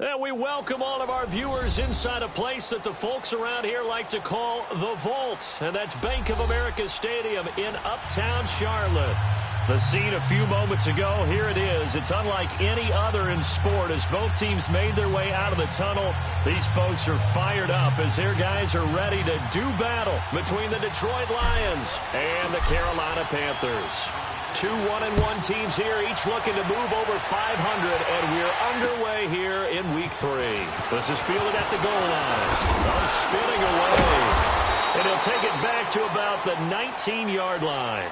And we welcome all of our viewers inside a place that the folks around here like to call the Vault. And that's Bank of America Stadium in Uptown Charlotte. The scene a few moments ago, here it is. It's unlike any other in sport as both teams made their way out of the tunnel. These folks are fired up as their guys are ready to do battle between the Detroit Lions and the Carolina Panthers. Two 1-1 teams here, each looking to move over 500, and we're underway here in Week 3. This is fielded at the goal line. Spinning away. And he'll take it back to about the 19-yard line.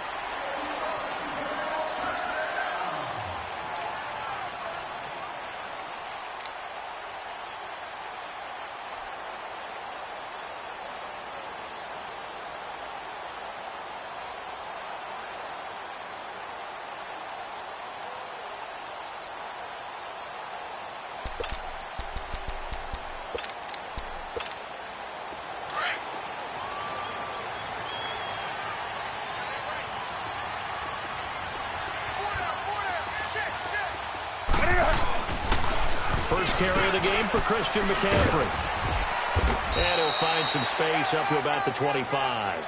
First carry of the game for Christian McCaffrey. And he'll find some space up to about the 25.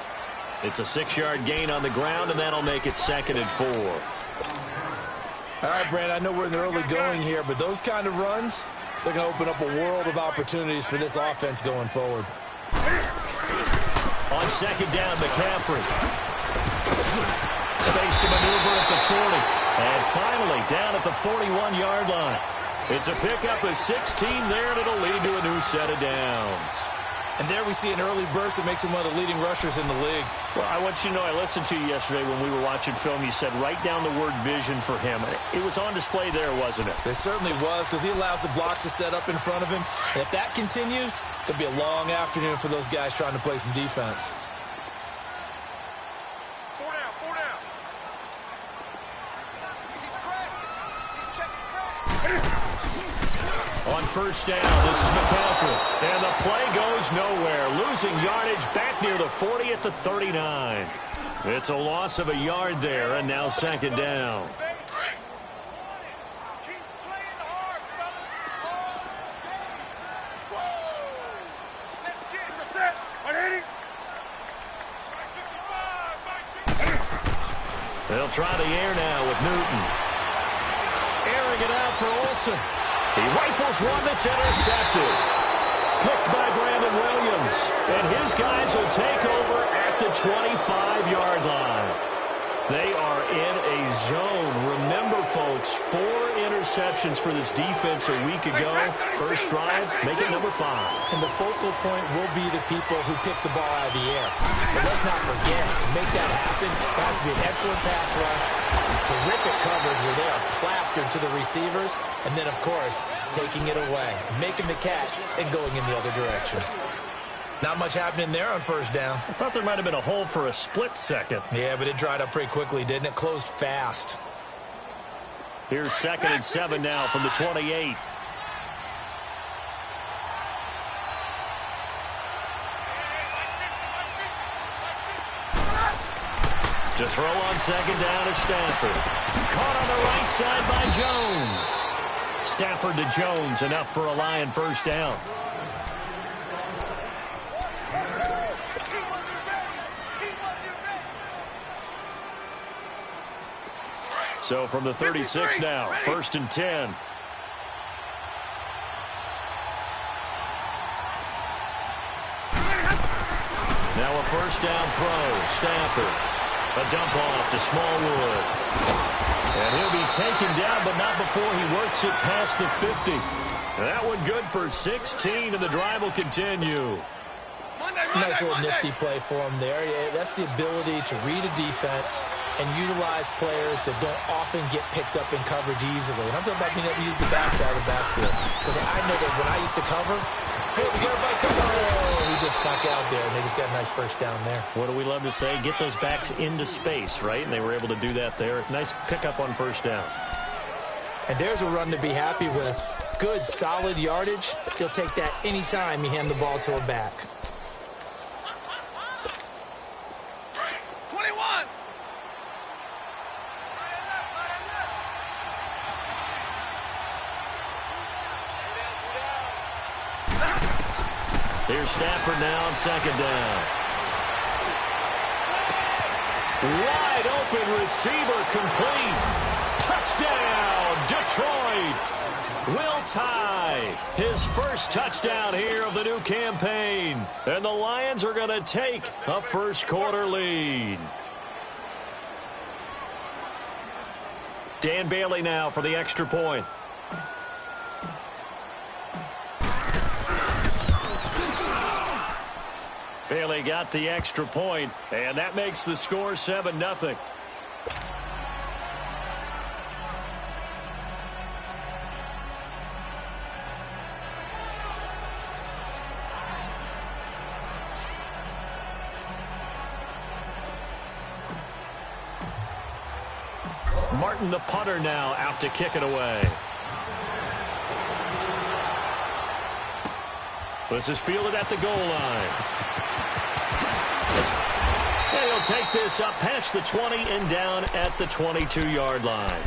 It's a 6-yard gain on the ground, and that'll make it 2nd and 4. All right, Brand, I know we're in the early going here, but those kind of runs, they're going to open up a world of opportunities for this offense going forward. On 2nd down, McCaffrey. Space to maneuver at the 40. And finally, down at the 41-yard line. It's a pickup of 16 there, and it'll lead to a new set of downs. And there we see an early burst that makes him one of the leading rushers in the league. Well, I want you to know, I listened to you yesterday when we were watching film. You said write down the word vision for him. It was on display there, wasn't it? It certainly was, because he allows the blocks to set up in front of him. And if that continues, it'll be a long afternoon for those guys trying to play some defense. On first down, this is McCaffrey. And the play goes nowhere. Losing yardage back near the 40 at the 39. It's a loss of a yard there, and now 2nd down. They'll try the air now with Newton. Airing it out for Olsen. He rifles one that's intercepted. Picked by Brandon Williams. And his guys will take over at the 25-yard line. They are in a zone. Remember, folks, 4 interceptions for this defense a week ago. First drive, make it number 5. And the focal point will be the people who pick the ball out of the air. But let's not forget, to make that happen, there has to be an excellent pass rush, terrific coverage where they are plastered to the receivers, and then, of course, taking it away, making the catch, and going in the other direction. Not much happening there on first down. I thought there might have been a hole for a split second. Yeah, but it dried up pretty quickly, didn't it? Closed fast. Here's 2nd and 7 now from the 28. To throw on 2nd down is Stafford. Caught on the right side by Jones. Stafford to Jones, enough for a Lion first down. So from the 36 now, 1st and 10. Now a first down throw. Stafford. A dump off to Smallwood. And he'll be taken down, but not before he works it past the 50. That one good for 16, and the drive will continue. Nice little nifty play for him there. That's the ability to read a defense and utilize players that don't often get picked up in coverage easily. And I'm talking about being able to use the backside of the backfield. Because I know that when I used to cover, hey, we got everybody covered. Oh, he just snuck out there, and they just got a nice first down there. What do we love to say? Get those backs into space, right? And they were able to do that there. Nice pickup on first down. And there's a run to be happy with. Good, solid yardage. He'll take that anytime you hand the ball to a back. 21. Here's Stafford now on second down. Wide open receiver complete. Touchdown, Detroit. Will tie his first touchdown here of the new campaign. And the Lions are going to take a first-quarter lead. Dan Bailey now for the extra point. Bailey got the extra point, and that makes the score 7-0. Martin, the punter, now out to kick it away. This is fielded at the goal line. And he'll take this up past the 20 and down at the 22-yard line.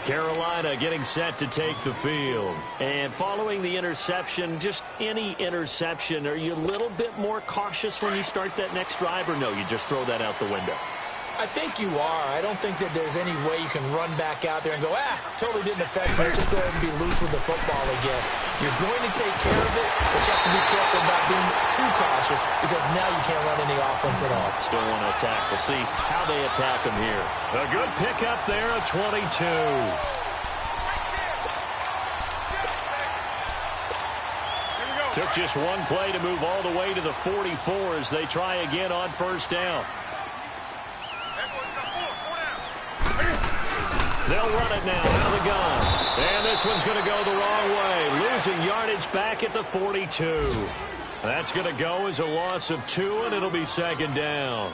Carolina getting set to take the field. And following the interception, just any interception, are you a little bit more cautious when you start that next drive, or no, you just throw that out the window? I think you are. I don't think that there's any way you can run back out there and go, totally didn't affect me. Just go ahead and be loose with the football again. You're going to take care of it, but you have to be careful about being too cautious because now you can't run any offense at all. Still want to attack. We'll see how they attack him here. A good pickup there, a 22. Took just one play to move all the way to the 44 as they try again on first down. They'll run it now out of the gun. And this one's going to go the wrong way. Losing yardage back at the 42. That's going to go as a loss of 2, and it'll be second down.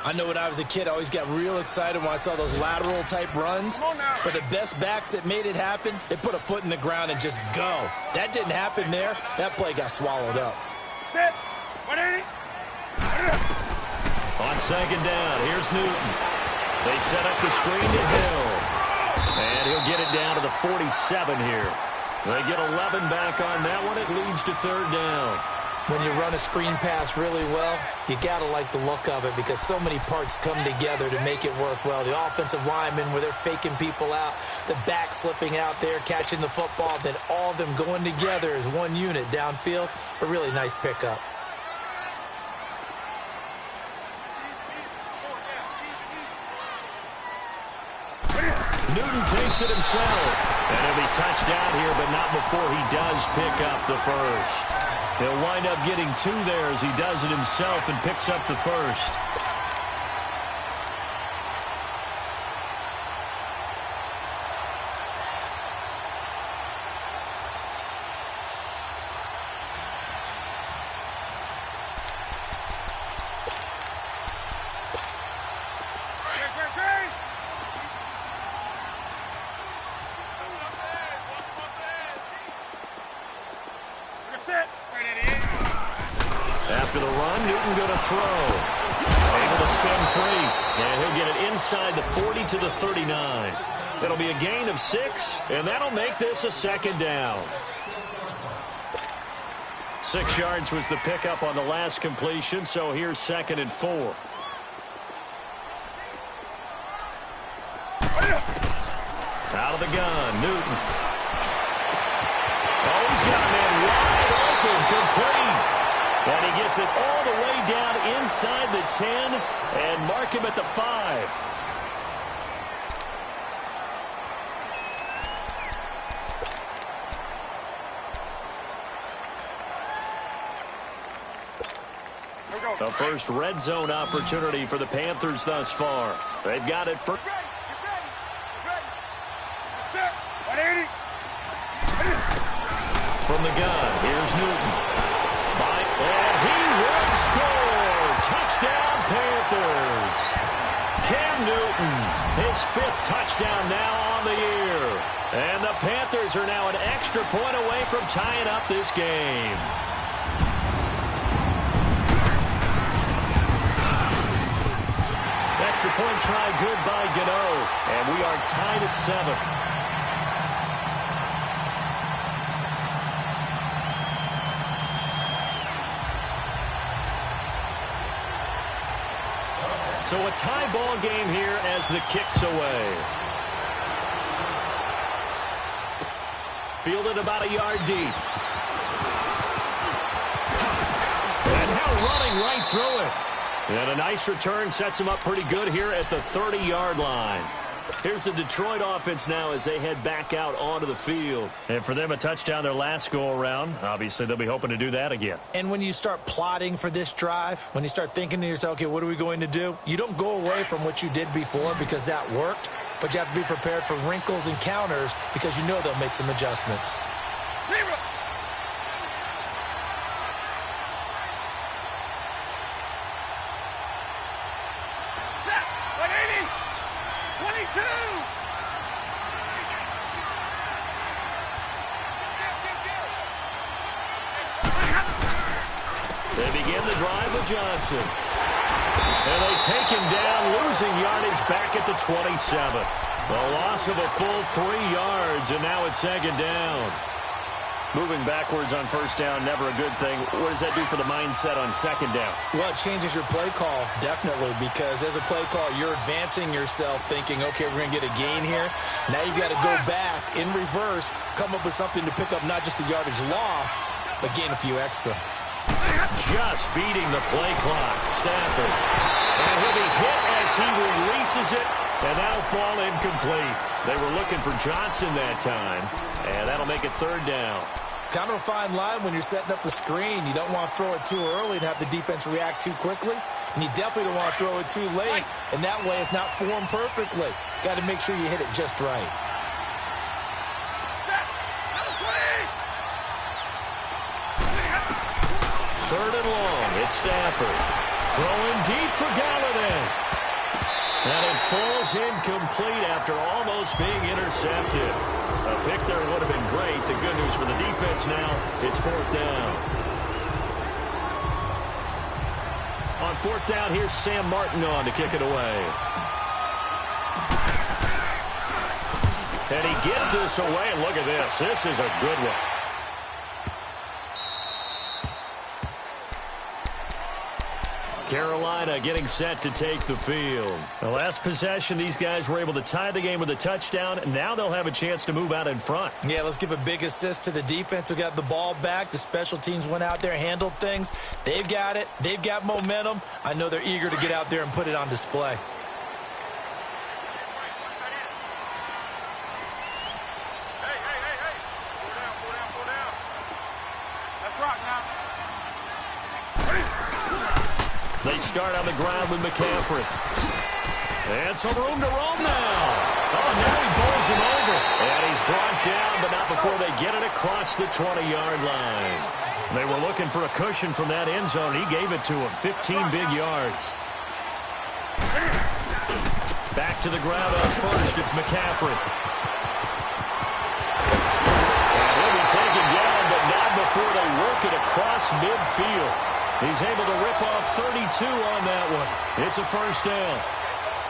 I know when I was a kid, I always got real excited when I saw those lateral-type runs. But the best backs that made it happen, they put a foot in the ground and just go. That didn't happen there. That play got swallowed up. Set. 180. On second down, here's Newton. They set up the screen to Hill. And he'll get it down to the 47 here. They get 11 back on that one. It leads to third down. When you run a screen pass really well, you got to like the look of it because so many parts come together to make it work well. The offensive linemen, where they're faking people out, the back slipping out there, catching the football, then all of them going together as one unit downfield. A really nice pickup. Newton takes it himself. And he'll be touched down here, but not before he does pick up the first. He'll wind up getting 2 there as he does it himself and picks up the first. After the run, Newton going to throw. Able to spin free. And he'll get it inside the 40 to the 39. That'll be a gain of 6, and that'll make this a second down. 6 yards was the pickup on the last completion, so here's 2nd and 4. Out of the gun, Newton. Oh, he's got a man wide open, complete. And he gets it all the way down inside the 10 and mark him at the 5. The first red zone opportunity for the Panthers thus far. They've got it for... From the gun, here's Newton. And he will score! Touchdown, Panthers! Cam Newton, his 5th touchdown now on the year. And the Panthers are now an extra point away from tying up this game. Extra point try good by Gano. And we are tied at 7. So a tie ball game here as the kick's away. Fielded about a yard deep. And now running right through it. And a nice return sets him up pretty good here at the 30-yard line. Here's the Detroit offense now as they head back out onto the field. And for them, a touchdown their last go-around. Obviously, they'll be hoping to do that again. And when you start plotting for this drive, when you start thinking to yourself, okay, what are we going to do? You don't go away from what you did before because that worked, but you have to be prepared for wrinkles and counters because you know they'll make some adjustments. They begin the drive with Johnson. And they take him down, losing yardage back at the 27. A loss of a full 3 yards, and now it's second down. Moving backwards on first down, never a good thing. What does that do for the mindset on second down? Well, it changes your play call, definitely, because as a play call, you're advancing yourself thinking, okay, we're going to get a gain here. Now you've got to go back in reverse, come up with something to pick up not just the yardage lost, but gain a few extra. Just beating the play clock, Stafford. And he'll be hit as he releases it, and that'll fall incomplete. They were looking for Johnson that time, and that'll make it third down. Kind of a fine line when you're setting up the screen. You don't want to throw it too early and have the defense react too quickly, and you definitely don't want to throw it too late, and that way it's not formed perfectly. Got to make sure you hit it just right. Third and long, it's Stafford. Throwing deep for Galladay. And it falls incomplete after almost being intercepted. A pick there would have been great. The good news for the defense now, it's fourth down. On fourth down, here's Sam Martin on to kick it away. And he gets this away, and look at this. This is a good one. Carolina getting set to take the field. The last possession, these guys were able to tie the game with a touchdown. Now they'll have a chance to move out in front. Yeah, let's give a big assist to the defense who got the ball back. The special teams went out there, handled things. They've got it. They've got momentum. I know they're eager to get out there and put it on display. They start on the ground with McCaffrey. And some room to roam now. Oh, now he bowls him over. And he's brought down, but not before they get it across the 20-yard line. They were looking for a cushion from that end zone. He gave it to him. 15 big yards. Back to the ground on first. It's McCaffrey. And he'll be taken down, but not before they work it across midfield. He's able to rip off 32 on that one. It's a first down.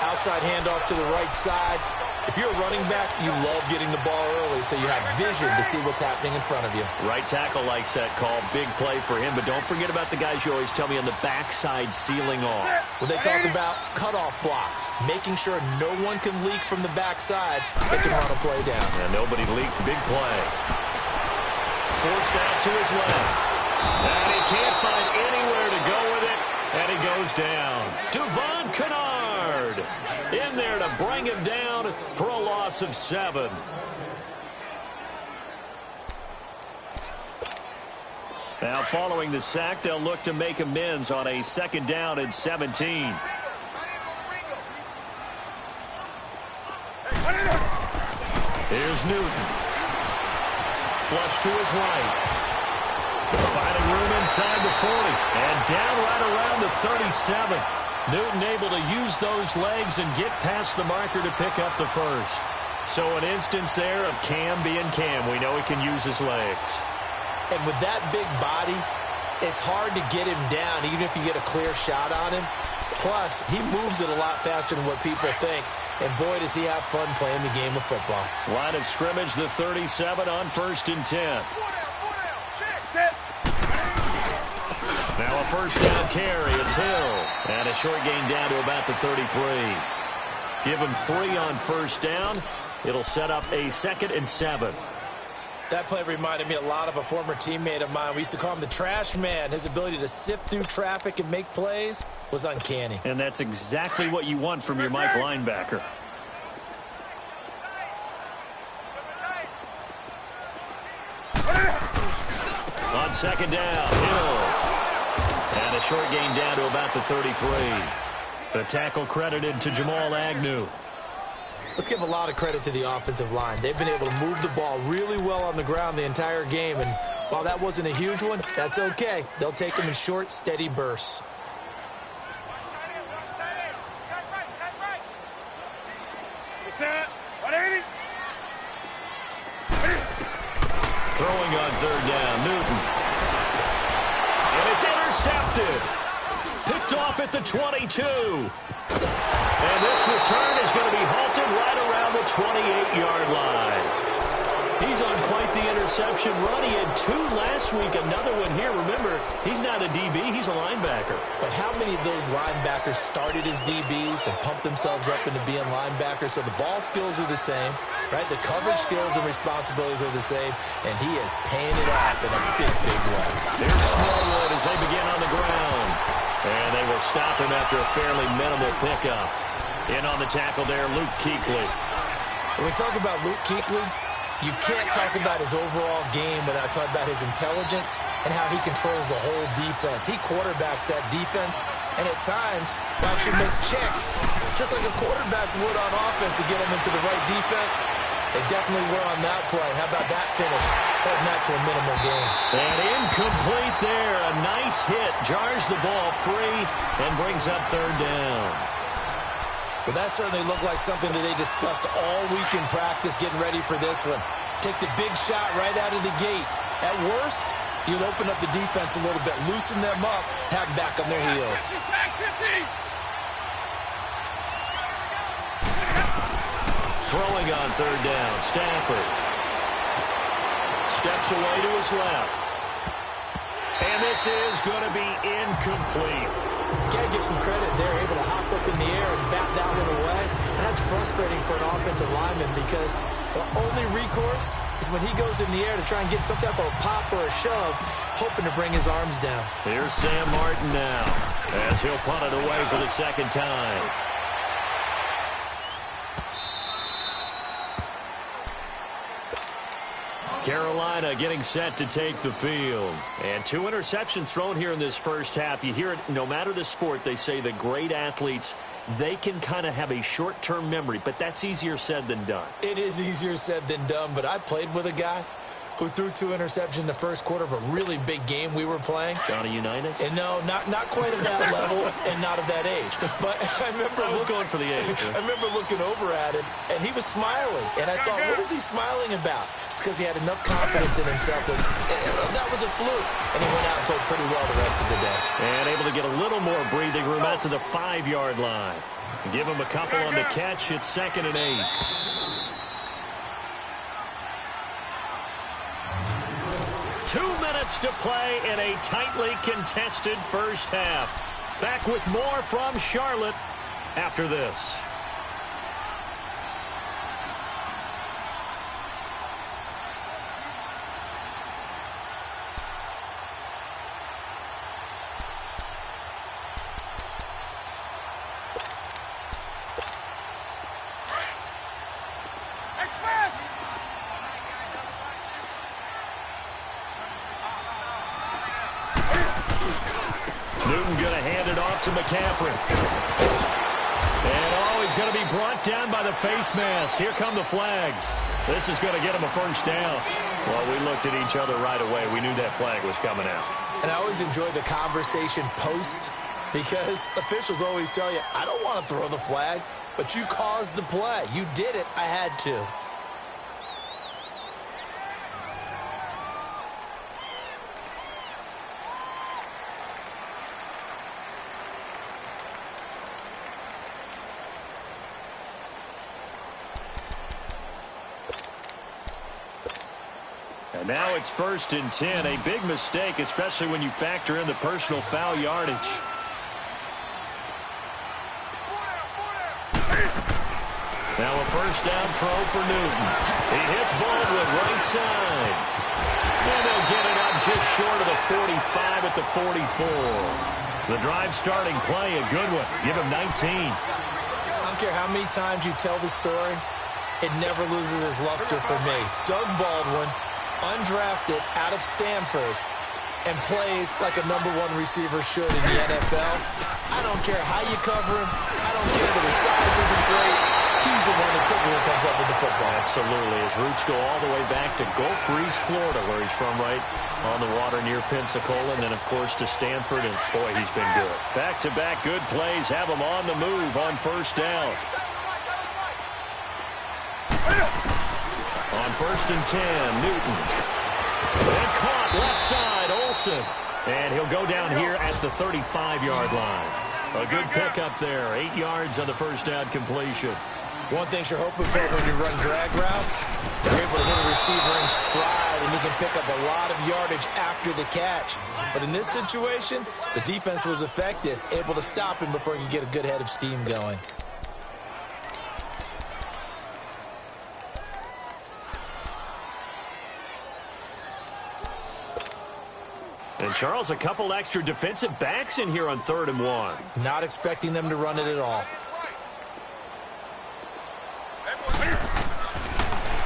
Outside handoff to the right side. If you're a running back, you love getting the ball early so you have vision to see what's happening in front of you. Right tackle likes that call. Big play for him. But don't forget about the guys you always tell me on the backside sealing off. Well, they talk about cutoff blocks, making sure no one can leak from the backside. They can run a play down. And nobody leaked. Big play. Forced out to his left. And he can't find anywhere to go with it, and he goes down. Devon Kennard in there to bring him down for a loss of 7. Now, following the sack, they'll look to make amends on a second down and 17. Here's Newton. Flush to his right. Finding room inside the 40. And down right around the 37. Newton able to use those legs and get past the marker to pick up the first. So an instance there of Cam being Cam. We know he can use his legs. And with that big body, it's hard to get him down, even if you get a clear shot on him. Plus, he moves it a lot faster than what people think. And boy, does he have fun playing the game of football. Line of scrimmage, the 37 on 1st and 10. Now a first down carry. It's Hill. And a short gain down to about the 33. Give him 3 on first down. It'll set up a 2nd and 7. That play reminded me a lot of a former teammate of mine. We used to call him the trash man. His ability to sift through traffic and make plays was uncanny. And that's exactly what you want from your Mike linebacker. On 2nd down, Hill. And a short gain down to about the 33. The tackle credited to Jamal Agnew. Let's give a lot of credit to the offensive line. They've been able to move the ball really well on the ground the entire game. And while that wasn't a huge one, that's okay. They'll take them in short, steady bursts. Throwing on 3rd down, Newton. And it's intercepted. Picked off at the 22. And this return is going to be halted right around the 28-yard line. He's on quite the interception run. He had 2 last week, another one here. Remember, he's not a DB, he's a linebacker. But how many of those linebackers started as DBs and pumped themselves up into being linebackers? So the ball skills are the same, right? The coverage skills and responsibilities are the same, and he is paying it off in a big, big way. Here's Smallwood as they begin on the ground. And they will stop him after a fairly minimal pickup. In on the tackle there, Luke Kuechly. When we talk about Luke Kuechly, you can't talk about his overall game without talking about his intelligence and how he controls the whole defense. He quarterbacks that defense, and at times, will actually make checks, just like a quarterback would on offense to get him into the right defense. They definitely were on that play. How about that finish? Holding that to a minimal gain. And incomplete there. A nice hit. Jars the ball free and brings up 3rd down. Well, that certainly looked like something that they discussed all week in practice getting ready for this one. Take the big shot right out of the gate. At worst, you'll open up the defense a little bit, loosen them up, have them back on their heels. Throwing on 3rd down, Stafford. Steps away to his left. And this is going to be incomplete. You got to give some credit. They're able to hop up in the air and bat that one away. And that's frustrating for an offensive lineman because the only recourse is when he goes in the air to try and get some type of a pop or a shove, hoping to bring his arms down. Here's Sam Martin now as he'll punt it away for the 2nd time. Carolina getting set to take the field. And 2 interceptions thrown here in this first half. You hear it, no matter the sport, they say the great athletes, they can kind of have a short-term memory, but that's easier said than done. It is easier said than done, but I played with a guy who threw 2 interceptions in the first quarter of a really big game we were playing. Johnny Unitas? And no, not quite at that level and not of that age. But I remember I was going for the age. I remember looking over at him, and he was smiling. And I thought, what is he smiling about? It's because he had enough confidence in himself. That was a fluke. And he went out and played pretty well the rest of the day. And able to get a little more breathing room out to the 5-yard line. Give him a couple on the catch. It's 2nd and 8. To play in a tightly contested first half. Back with more from Charlotte after this. Newton going to hand it off to McCaffrey. And he's going to be brought down by the face mask. Here come the flags. This is going to get him a first down. Well, we looked at each other right away. We knew that flag was coming out. And I always enjoy the conversation post because officials always tell you, I don't want to throw the flag, but you caused the play. You did it. I had to. Now it's 1st and 10. A big mistake, especially when you factor in the personal foul yardage. Now a 1st down throw for Newton. He hits Baldwin right side. And they'll get it up just short of the 45 at the 44. The drive starting play, a good one. Give him 19. I don't care how many times you tell the story, it never loses its luster for me. Doug Baldwin, undrafted out of Stanford, and plays like a #1 receiver should in the NFL. I don't care how you cover him. I don't care that his size isn't great. He's the one that typically comes up with the football. Absolutely. His roots go all the way back to Gulf Breeze, Florida, where he's from, right on the water near Pensacola. And then, of course, to Stanford. And, boy, he's been good. Back-to-back good plays have him on the move on 1st down. On 1st and 10, Newton. And caught left side, Olsen. And he'll go down here at the 35-yard line. A good pickup there. 8 yards on the 1st down completion. One thing you're hoping for when you run drag routes, you're able to hit a receiver in stride, and you can pick up a lot of yardage after the catch. But in this situation, the defense was effective, able to stop him before he could get a good head of steam going. And, Charles, a couple extra defensive backs in here on 3rd and 1. Not expecting them to run it at all.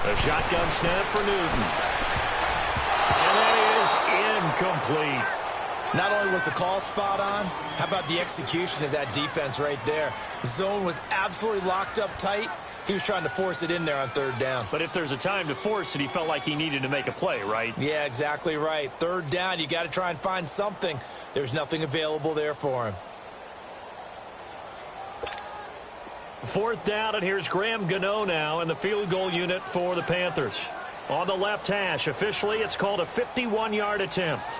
A shotgun snap for Newton. And that is incomplete. Not only was the call spot on, how about the execution of that defense right there? The zone was absolutely locked up tight. He was trying to force it in there on 3rd down. But if there's a time to force it, he felt like he needed to make a play, right? Yeah, exactly right. 3rd down, you got to try and find something. There's nothing available there for him. 4th down, and here's Graham Gano now in the field goal unit for the Panthers. On the left hash, officially, it's called a 51-yard attempt.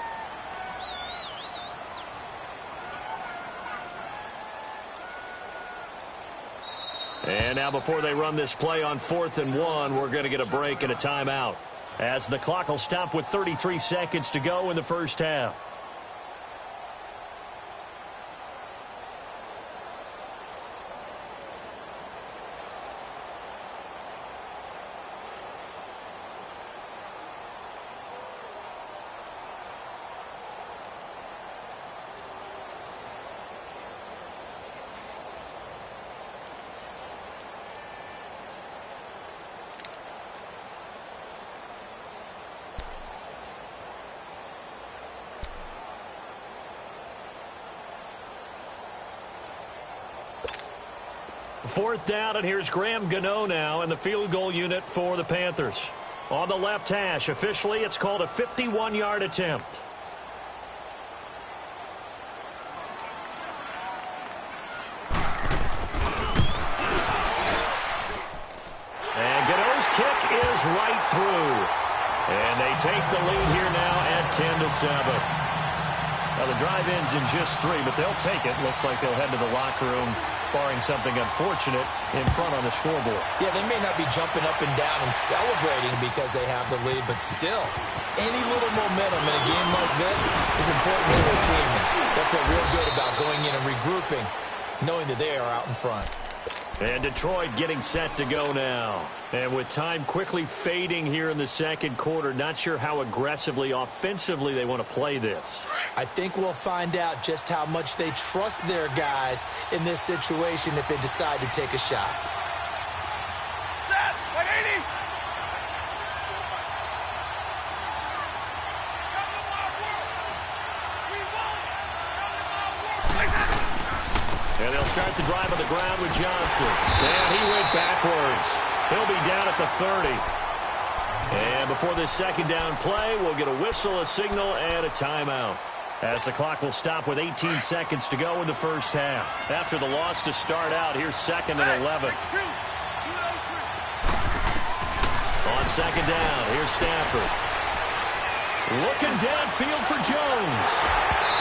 And now before they run this play on 4th and 1, we're going to get a break and a timeout, as the clock will stop with 33 seconds to go in the 1st half. Fourth down, and here's Graham Gano now in the field goal unit for the Panthers. On the left hash, officially, it's called a 51-yard attempt. And Gano's kick is right through. And they take the lead here now at 10-7. Now, the drive ends in just 3, but they'll take it. Looks like they'll head to the locker room, barring something unfortunate, in front on the scoreboard. Yeah, they may not be jumping up and down and celebrating because they have the lead, but still, any little momentum in a game like this is important to their team. They'll feel real good about going in and regrouping, knowing that they are out in front. And Detroit getting set to go now. And with time quickly fading here in the second quarter, not sure how aggressively, offensively they want to play this. I think we'll find out just how much they trust their guys in this situation if they decide to take a shot. Set, 180. And they'll start the drive on the ground with Johnson. And he went backwards. He'll be down at the 30. And before this second down play, we'll get a whistle, a signal, and a timeout, as the clock will stop with 18 seconds to go in the first half. After the loss to start out, here's 2nd and 11. On second down, here's Stafford. Looking downfield for Jones.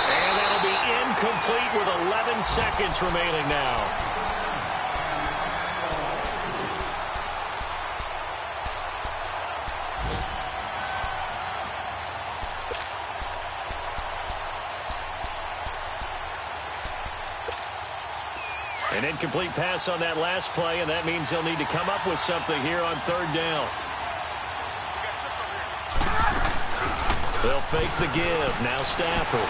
And that'll be incomplete with 11 seconds remaining now. An incomplete pass on that last play, and that means they'll need to come up with something here on third down. They'll fake the give. Now Stafford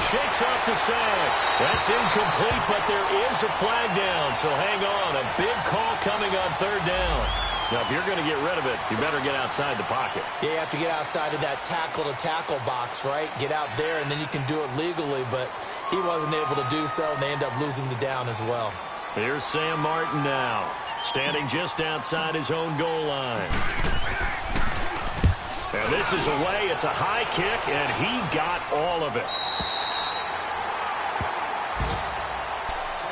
shakes off the sack. That's incomplete, but there is a flag down, so hang on. A big call coming on third down. Now, if you're going to get rid of it, you better get outside the pocket. Yeah, you have to get outside of that tackle-to-tackle box, right? Get out there, and then you can do it legally, but he wasn't able to do so, and they end up losing the down as well. Here's Sam Martin now, standing just outside his own goal line. Now, this is away. It's a high kick, and he got all of it.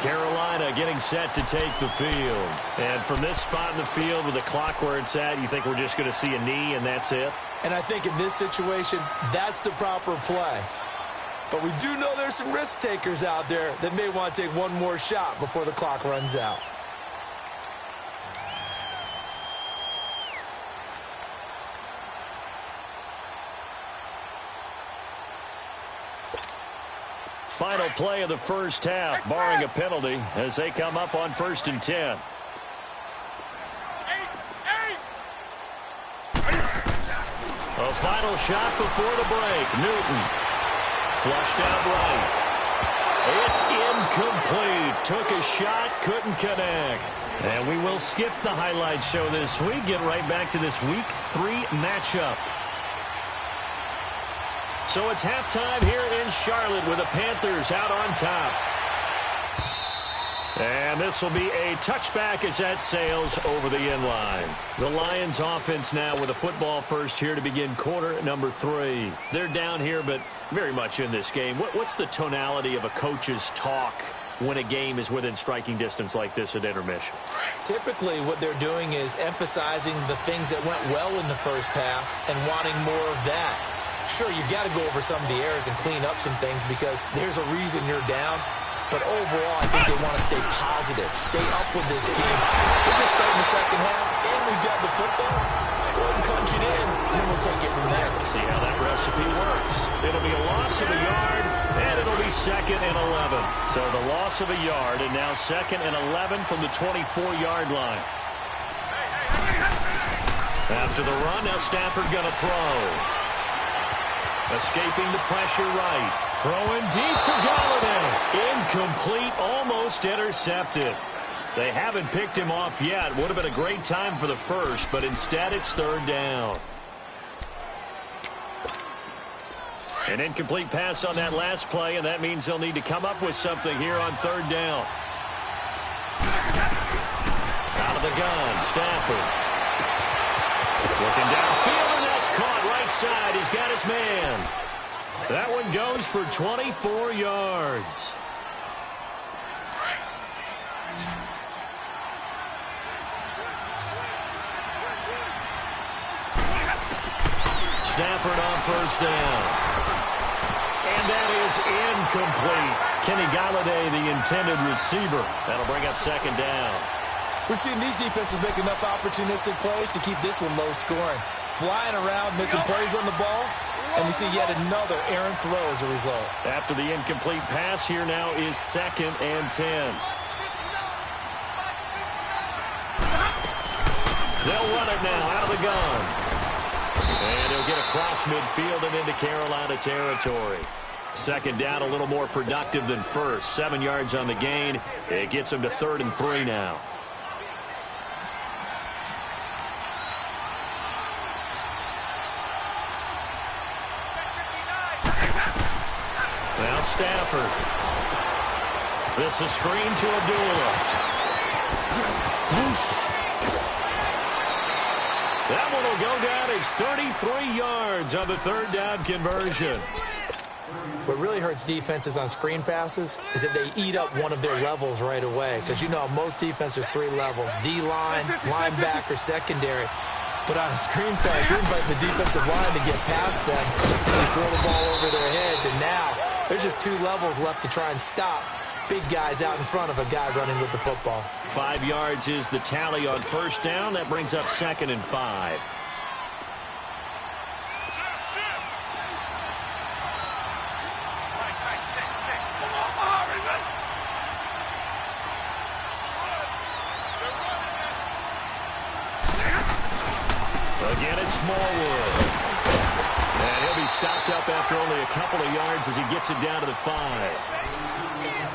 Carolina getting set to take the field. And from this spot in the field with the clock where it's at, you think we're just going to see a knee and that's it? And I think in this situation, that's the proper play. But we do know there's some risk takers out there that may want to take one more shot before the clock runs out. Final play of the first half, barring a penalty, as they come up on 1st and 10. A final shot before the break. Newton flushed out right. It's incomplete. Took a shot, couldn't connect. And we will skip the highlight show this week. Get right back to this Week 3 matchup. So it's halftime here in Charlotte with the Panthers out on top. And this will be a touchback as that sails over the end line. The Lions offense now with a football first here to begin quarter number 3. They're down here, but very much in this game. What's the tonality of a coach's talk when a game is within striking distance like this at intermission? Typically, what they're doing is emphasizing the things that went well in the first half and wanting more of that. Sure, you've got to go over some of the errors and clean up some things because there's a reason you're down. But overall, I think they want to stay positive, stay up with this team. We're just starting the second half, and we've got the football. Let's go ahead and punch it in, and then we'll take it from there. See how that recipe works. It'll be a loss of a yard, and it'll be 2nd and 11. So the loss of a yard, and now 2nd and 11 from the 24-yard line. After the run, now Stafford going to throw. Escaping the pressure right. Throwing deep for Galladay. Incomplete, almost intercepted. They haven't picked him off yet. Would have been a great time for the first, but instead it's third down. An incomplete pass on that last play, and that means they'll need to come up with something here on third down. Out of the gun, Stafford. Looking downfield, and that's caught right side. He's got his man. That one goes for 24 yards. Stafford on first down. And that is incomplete. Kenny Galladay, the intended receiver. That'll bring up second down. We've seen these defenses make enough opportunistic plays to keep this one low scoring. Flying around, making plays on the ball, and we see yet another errant throw as a result. After the incomplete pass, here now is 2nd and 10. They'll run it now out of the gun. And he'll get across midfield and into Carolina territory. Second down, a little more productive than first. 7 yards on the gain. It gets him to 3rd and 3 now. Now Stafford. This is screen to Abdullah. Whoosh. That one will go down as 33 yards on the third down conversion. What really hurts defenses on screen passes is that they eat up one of their levels right away. Because you know, most defenses, 3 levels. D-line, linebacker, secondary. But on a screen pass, you're inviting the defensive line to get past them. They throw the ball over their heads, and now there's just 2 levels left to try and stop big guys out in front of a guy running with the football. 5 yards is the tally on first down. That brings up 2nd and 5. Again, it's Smallwood. And he'll be stopped up after only a couple of yards as he gets it down to the 5.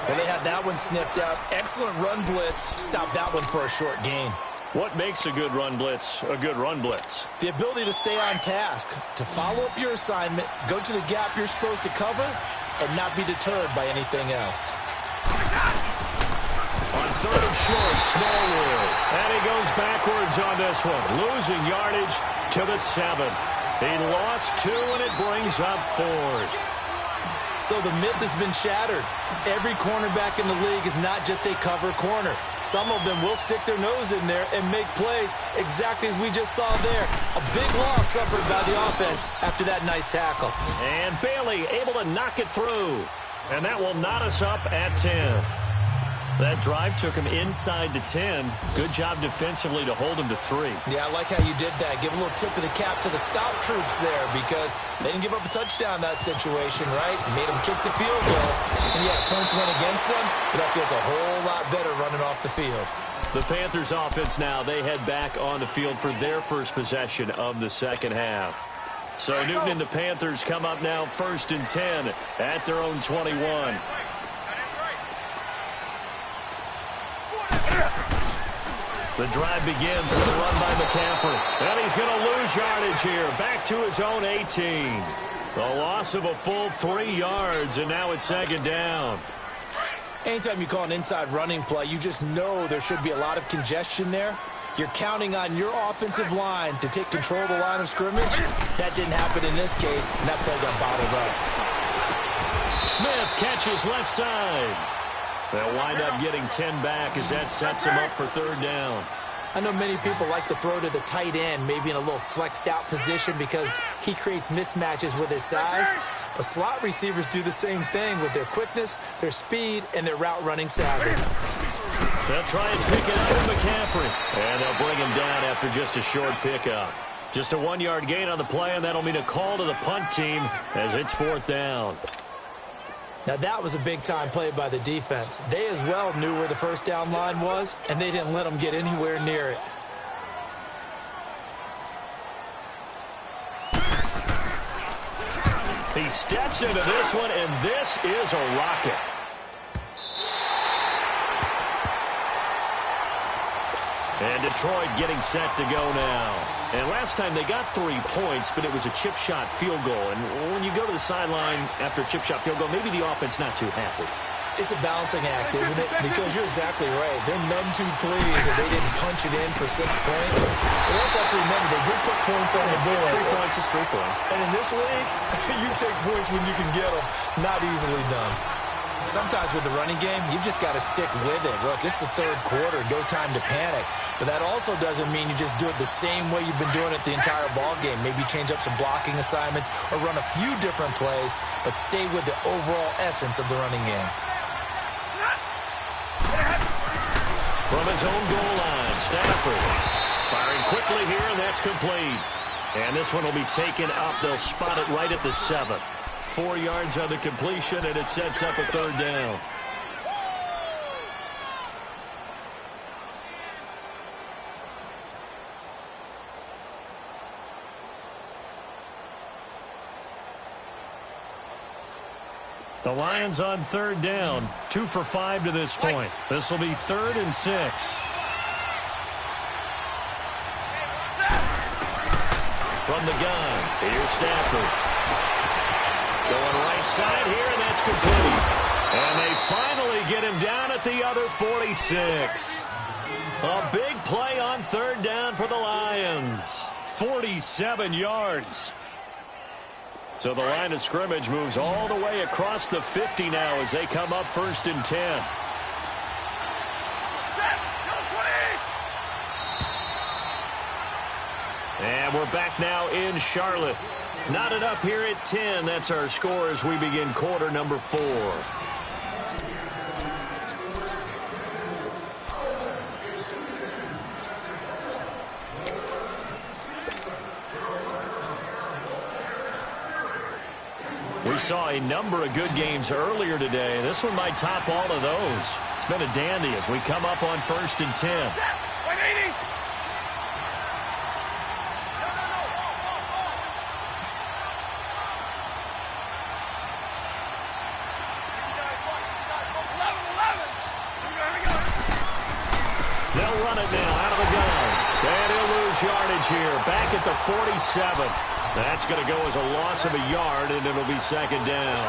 Well, they had that one sniffed out. Excellent run blitz. Stop that one for a short gain. What makes a good run blitz a good run blitz? The ability to stay on task, to follow up your assignment, go to the gap you're supposed to cover, and not be deterred by anything else. On 3rd and short, Smallwood. And he goes backwards on this one, losing yardage to the 7. He lost 2, and it brings up 4th. So the myth has been shattered. Every cornerback in the league is not just a cover corner. Some of them will stick their nose in there and make plays exactly as we just saw there. A big loss suffered by the offense after that nice tackle. And Bailey able to knock it through. And that will knot us up at 10. That drive took him inside the 10. Good job defensively to hold him to 3. Yeah, I like how you did that. Give a little tip of the cap to the stop troops there because they didn't give up a touchdown in that situation, right? Made them kick the field goal. And, yeah, points went against them, but that feels a whole lot better running off the field. The Panthers offense now, they head back on the field for their first possession of the second half. So Newton and the Panthers come up now 1st and 10 at their own 21. The drive begins with a run by McCaffrey. And he's going to lose yardage here. Back to his own 18. The loss of a full 3 yards, and now it's 2nd down. Anytime you call an inside running play, you just know there should be a lot of congestion there. You're counting on your offensive line to take control of the line of scrimmage. That didn't happen in this case, and that play got bottled up. Smith catches left side. They'll wind up getting 10 back as that sets him up for 3rd down. I know many people like to throw to the tight end, maybe in a little flexed out position because he creates mismatches with his size. But slot receivers do the same thing with their quickness, their speed, and their route running savvy. They'll try and pick it up with McCaffrey. And they'll bring him down after just a short pickup. Just a 1-yard gain on the play, and that'll mean a call to the punt team as it's 4th down. Now, that was a big-time play by the defense. They as well knew where the first down line was, and they didn't let them get anywhere near it. He steps into this one, and this is a rocket. And Detroit getting set to go now. And last time they got 3 points, but it was a chip shot field goal. And when you go to the sideline after a chip shot field goal, maybe the offense not too happy. It's a balancing act, isn't it? Because you're exactly right. They're none too pleased that they didn't punch it in for 6 points. But also have to remember, they did put points on the board. 3 points is 3 points. And in this league, you take points when you can get them. Not easily done. Sometimes with the running game, you've just got to stick with it. Look, it's the 3rd quarter, no time to panic. But that also doesn't mean you just do it the same way you've been doing it the entire ball game. Maybe change up some blocking assignments or run a few different plays, but stay with the overall essence of the running game. From his own goal line, Stafford firing quickly here, and that's complete. And this one will be taken up. They'll spot it right at the 7. 4 yards on the completion, and it sets up a 3rd down. The Lions on 3rd down, 2 for 5 to this point. This will be 3rd and 6. From the gun, here's Stafford. Going right side here, and that's complete. And they finally get him down at the other 46. A big play on 3rd down for the Lions. 47 yards. So the line of scrimmage moves all the way across the 50 now as they come up 1st and 10. And we're back now in Charlotte. Knotted up here at 10. That's our score as we begin quarter number 4. We saw a number of good games earlier today. This one might top all of those. It's been a dandy as we come up on 1st and 10. run it now out of the gun. And he'll lose yardage here. Back at the 47. That's going to go as a loss of a yard, and it'll be second down.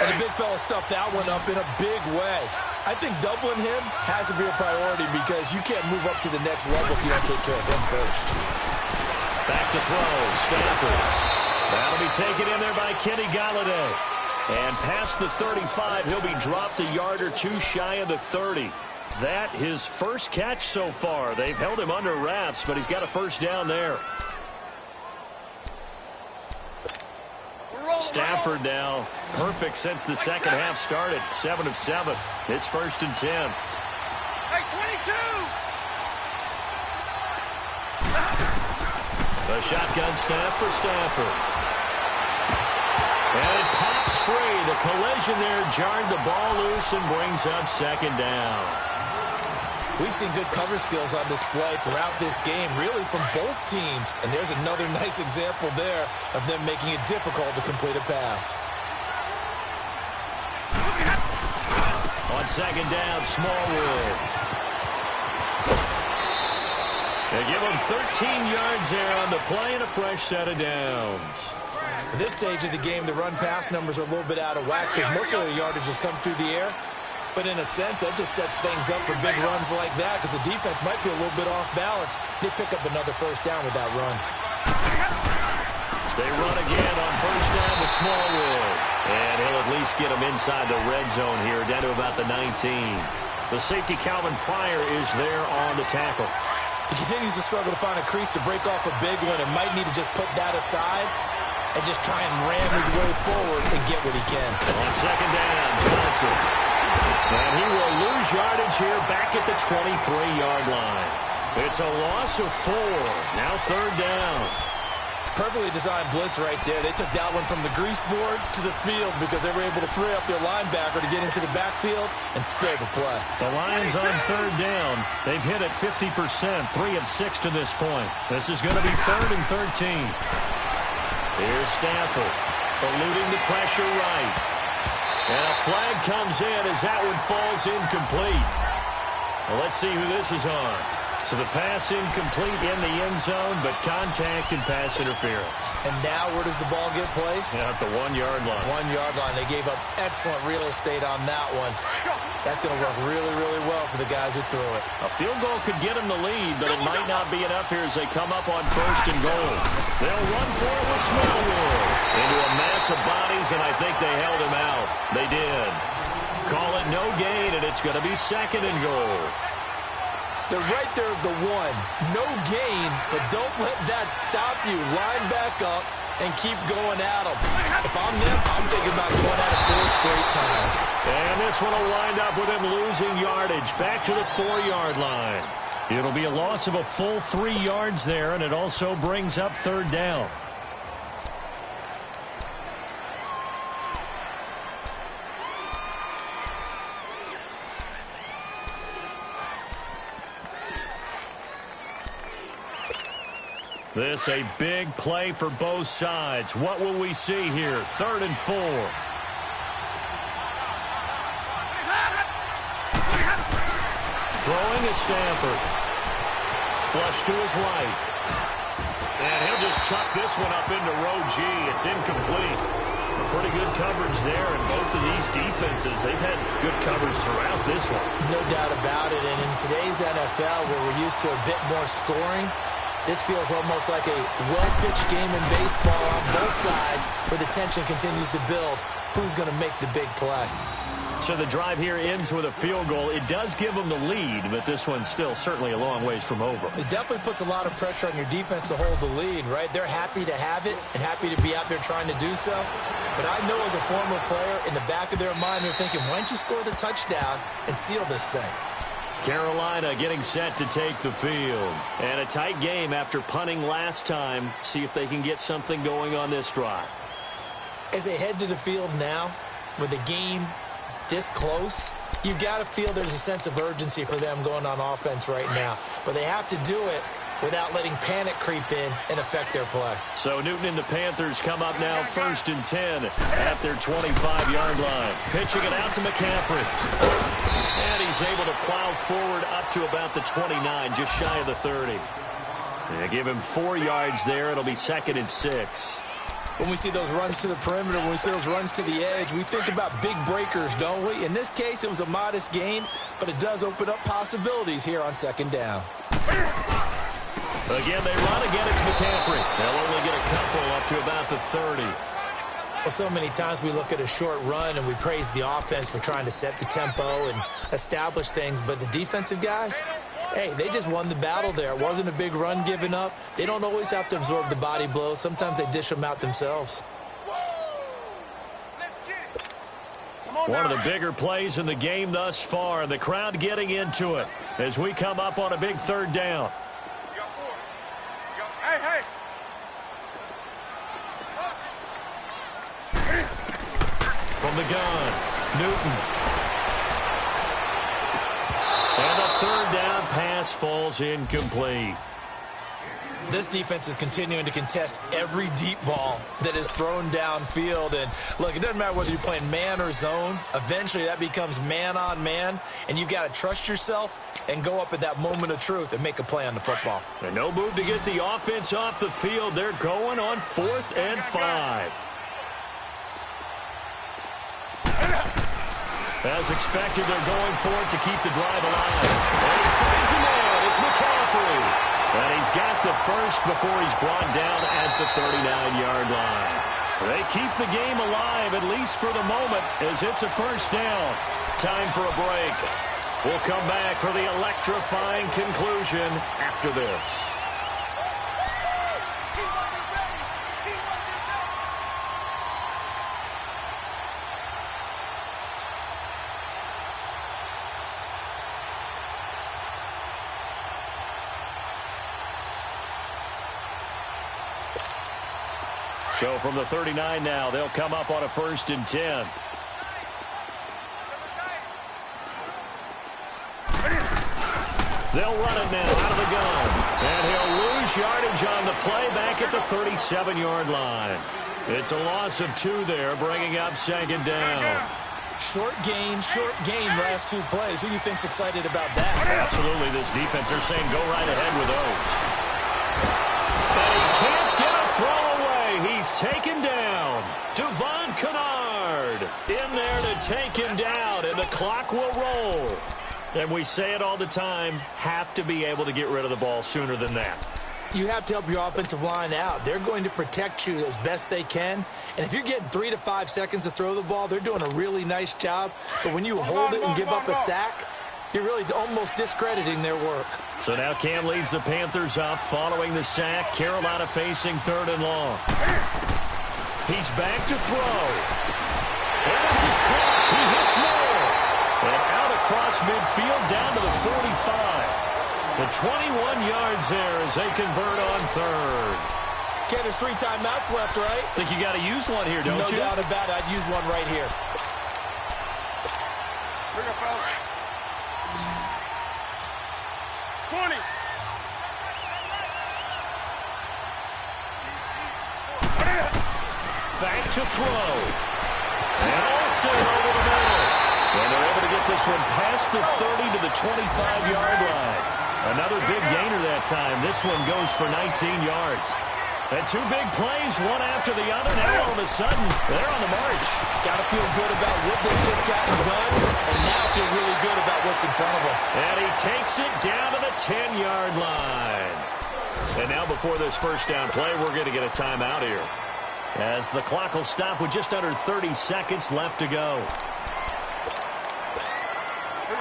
And the big fella stuffed that one up in a big way. I think doubling him has to be a priority because you can't move up to the next level if you don't take care of him first. Back to throw, Stafford. That'll be taken in there by Kenny Galladay. And past the 35, he'll be dropped a yard or two shy of the 30. That his first catch so far. They've held him under wraps, but he's got a first down there. Stafford now perfect since the second half started. 7 of 7. It's 1st and 10. Hey, 22! A shotgun snap for Stafford. And it pops free. The collision there jarred the ball loose and brings up second down. We've seen good cover skills on display throughout this game, really from both teams. And there's another nice example there of them making it difficult to complete a pass. On second down, Smallwood. They give him 13 yards there on the play and a fresh set of downs. At this stage of the game, the run-pass numbers are a little bit out of whack because most of the yardage has come through the air. But in a sense, that just sets things up for big runs like that because the defense might be a little bit off balance. They pick up another first down with that run. They run again on first down to Smallwood. And he'll at least get him inside the red zone here, down to about the 19. The safety, Calvin Pryor, is there on the tackle. He continues to struggle to find a crease to break off a big one and might need to just put that aside and just try and ram his way forward and get what he can. On second down, Johnson. And he will lose yardage here back at the 23-yard line. It's a loss of 4. Now third down. Perfectly designed blitz right there. They took that one from the grease board to the field because they were able to free up their linebacker to get into the backfield and spare the play. The Lions on third down. They've hit at 50%, 3 of 6 to this point. This is going to be 3rd and 13. Here's Stafford, eluding the pressure right. And a flag comes in as that one falls incomplete. Well, let's see who this is on. So the pass incomplete in the end zone, but contact and pass interference. And now where does the ball get placed? At the 1-yard line. 1-yard line. They gave up excellent real estate on that one. That's going to work really, really well for the guys who threw it. A field goal could get them the lead, but it might not be enough here as they come up on 1st and goal. They'll run for it with Smallwood. Into a mass of bodies, and I think they held him out. They did. Call it no gain, and it's going to be 2nd and goal. They're right there at the 1. No gain, but don't let that stop you. Line back up and keep going at them. If I'm them, I'm thinking about going at it 4 straight times. And this one will wind up with him losing yardage back to the 4-yard line. It'll be a loss of a full 3 yards there, and it also brings up third down. This a big play for both sides. What will we see here? 3rd and 4. Throwing is Stafford. Flush to his right. And he'll just chuck this one up into row G. It's incomplete. Pretty good coverage there, and both of these defenses, they've had good coverage throughout this one. No doubt about it. And in today's NFL, where we're used to a bit more scoring, this feels almost like a well-pitched game in baseball on both sides where the tension continues to build. Who's going to make the big play? So the drive here ends with a field goal. It does give them the lead, but this one's still certainly a long ways from over. It definitely puts a lot of pressure on your defense to hold the lead, right? They're happy to have it and happy to be out there trying to do so. But I know as a former player, in the back of their mind, they're thinking, why don't you score the touchdown and seal this thing? Carolina getting set to take the field. And a tight game after punting last time. See if they can get something going on this drive. As they head to the field now, with the game this close, you've got to feel there's a sense of urgency for them going on offense right now. But they have to do it without letting panic creep in and affect their play. So Newton and the Panthers come up now 1st and 10 at their 25-yard line. Pitching it out to McCaffrey. And he's able to plow forward up to about the 29, just shy of the 30. They give him 4 yards there. It'll be 2nd and 6. When we see those runs to the perimeter, when we see those runs to the edge, we think about big breakers, don't we? In this case, it was a modest gain, but it does open up possibilities here on 2nd down. Again, they run. Again, it's McCaffrey. They'll only get a couple up to about the 30. Well, so many times we look at a short run and we praise the offense for trying to set the tempo and establish things, but the defensive guys, hey, they just won the battle there. It wasn't a big run given up. They don't always have to absorb the body blows. Sometimes they dish them out themselves. One of the bigger plays in the game thus far, and the crowd getting into it as we come up on a big 3rd down. From the gun, Newton. And the 3rd down pass falls incomplete. This defense is continuing to contest every deep ball that is thrown downfield. And, look, it doesn't matter whether you're playing man or zone. Eventually, that becomes man-on-man, and you've got to trust yourself and go up at that moment of truth and make a play on the football. And no move to get the offense off the field. They're going on 4th and 5. As expected, they're going for it to keep the drive alive. And he finds a man. It's McCaffrey. And he's got the first before he's brought down at the 39-yard line. They keep the game alive, at least for the moment, as it's a 1st down. Time for a break. We'll come back for the electrifying conclusion after this. So from the 39 now, they'll come up on a 1st and 10. They'll run it now out of the gun. And he'll lose yardage on the play back at the 37-yard line. It's a loss of 2 there, bringing up 2nd down. Short gain, last 2 plays. Who do you think's excited about that? Absolutely, this defense, they're saying go right ahead with those. And he can't get a throw away. He's taken down. Devon Kennard in there to take him down, and the clock will roll. And we say it all the time, have to be able to get rid of the ball sooner than that. You have to help your offensive line out. They're going to protect you as best they can. And if you're getting 3 to 5 seconds to throw the ball, they're doing a really nice job. But when you hold it and give up a sack, you're really almost discrediting their work. So now Cam leads the Panthers up following the sack. Carolina facing 3rd and long. He's back to throw. And this is caught. He hits more. And out across midfield down to the 45. The 21 yards there as they convert on 3rd. Okay, there's 3 timeouts left, right? Think you got to use one here, don't you? No doubt about it. I'd use one right here. Bring up, fella. 20. Back to throw. And also over the middle. And they're able to get this one past the 30 to the 25-yard line. Another big gainer that time. This one goes for 19 yards. And 2 big plays, one after the other. Now all of a sudden, they're on the march. Got to feel good about what they've just gotten done, and now feel really good about what's in front of them. And he takes it down to the 10-yard line. And now before this 1st down play, we're going to get a timeout here, as the clock will stop with just under 30 seconds left to go.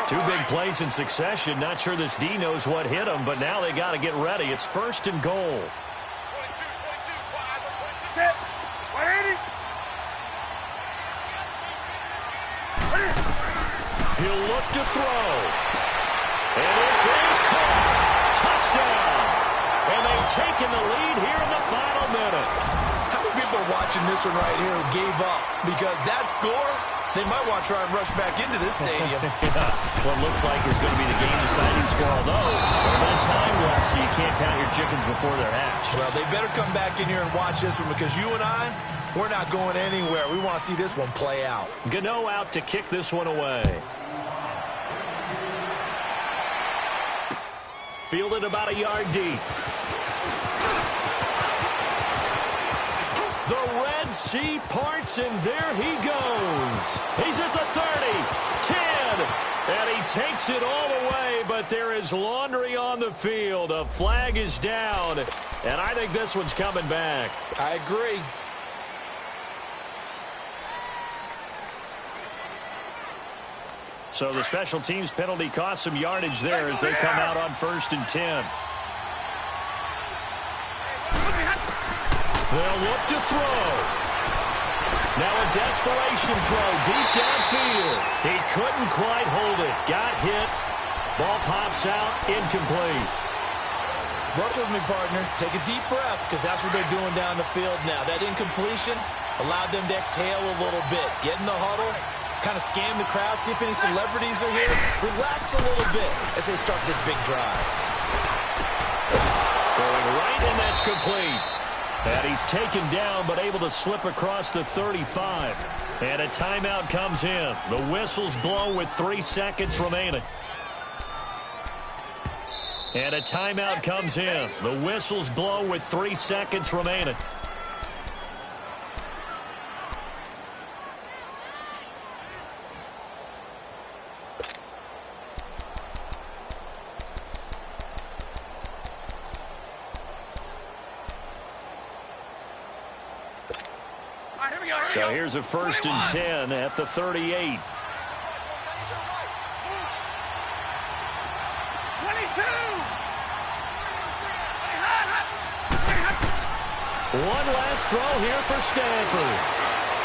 2 big plays in succession. Not sure this D knows what hit him, but now they got to get ready. It's 1st and goal. 22, 180. He'll look to throw. And this is caught. Touchdown. And they've taken the lead here in the final minute. How many people are watching this one right here who gave up? Because that score, They might want to try and rush back into this stadium. Yeah. What looks like is going to be the game-deciding score, although a little bit of time left, so you can't count your chickens before they're hatched. Well, they better come back in here and watch this one, because you and I, we're not going anywhere. We want to see this one play out. Gano out to kick this one away. Fielded about a yard deep. The Red Sea parts, and there he goes. He's at the 30, 10, and he takes it all the way, but there is laundry on the field. A flag is down, and I think this one's coming back. I agree. So the special teams penalty cost some yardage there as they come out on 1st and 10. They'll look to throw. Now a desperation throw deep downfield. He couldn't quite hold it. Got hit. Ball pops out. Incomplete. Work with me, partner. Take a deep breath, because that's what they're doing down the field now. That incompletion allowed them to exhale a little bit. Get in the huddle. Kind of scan the crowd, see if any celebrities are here. Relax a little bit as they start this big drive. Throwing right, and that's complete. And he's taken down, but able to slip across the 35. And a timeout comes in. The whistles blow with 3 seconds remaining. And a timeout comes in. The whistles blow with 3 seconds remaining. So here's a 1st and 10 at the 38. 22. One last throw here for Stanford.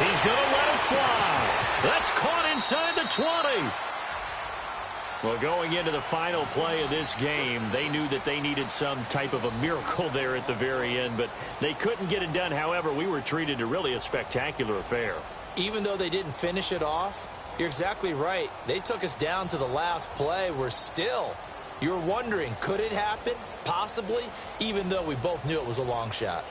He's going to let it fly. That's caught inside the 20. Well, going into the final play of this game, they knew that they needed some type of a miracle there at the very end, but they couldn't get it done. However, we were treated to really a spectacular affair. Even though they didn't finish it off, you're exactly right. They took us down to the last play. We're still, you're wondering, could it happen? Possibly, even though we both knew it was a long shot.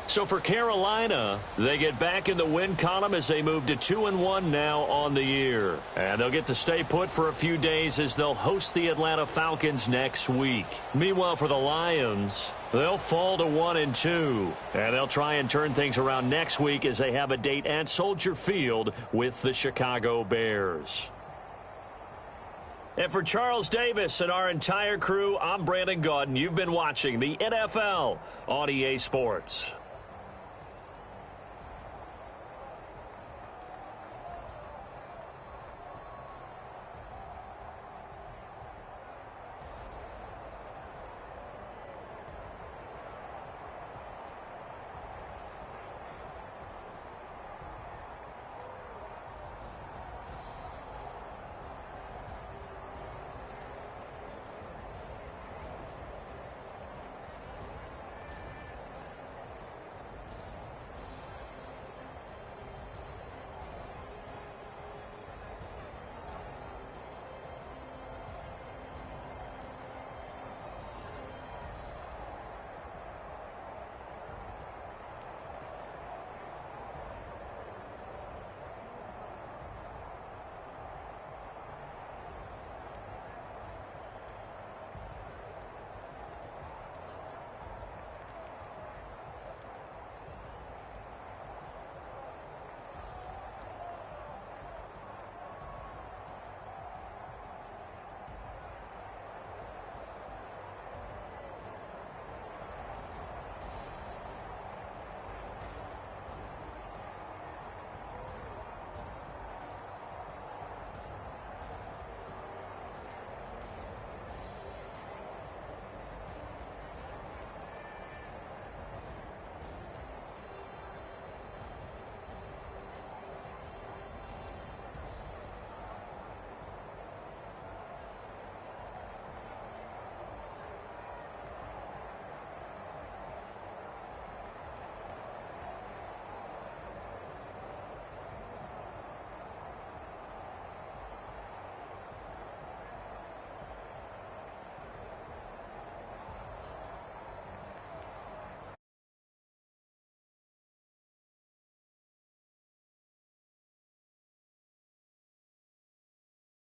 So for Carolina, they get back in the win column as they move to 2-1 now on the year. And they'll get to stay put for a few days as they'll host the Atlanta Falcons next week. Meanwhile, for the Lions, they'll fall to 1-2. And they'll try and turn things around next week as they have a date at Soldier Field with the Chicago Bears. And for Charles Davis and our entire crew, I'm Brandon Gaudin. You've been watching the NFL on EA Sports.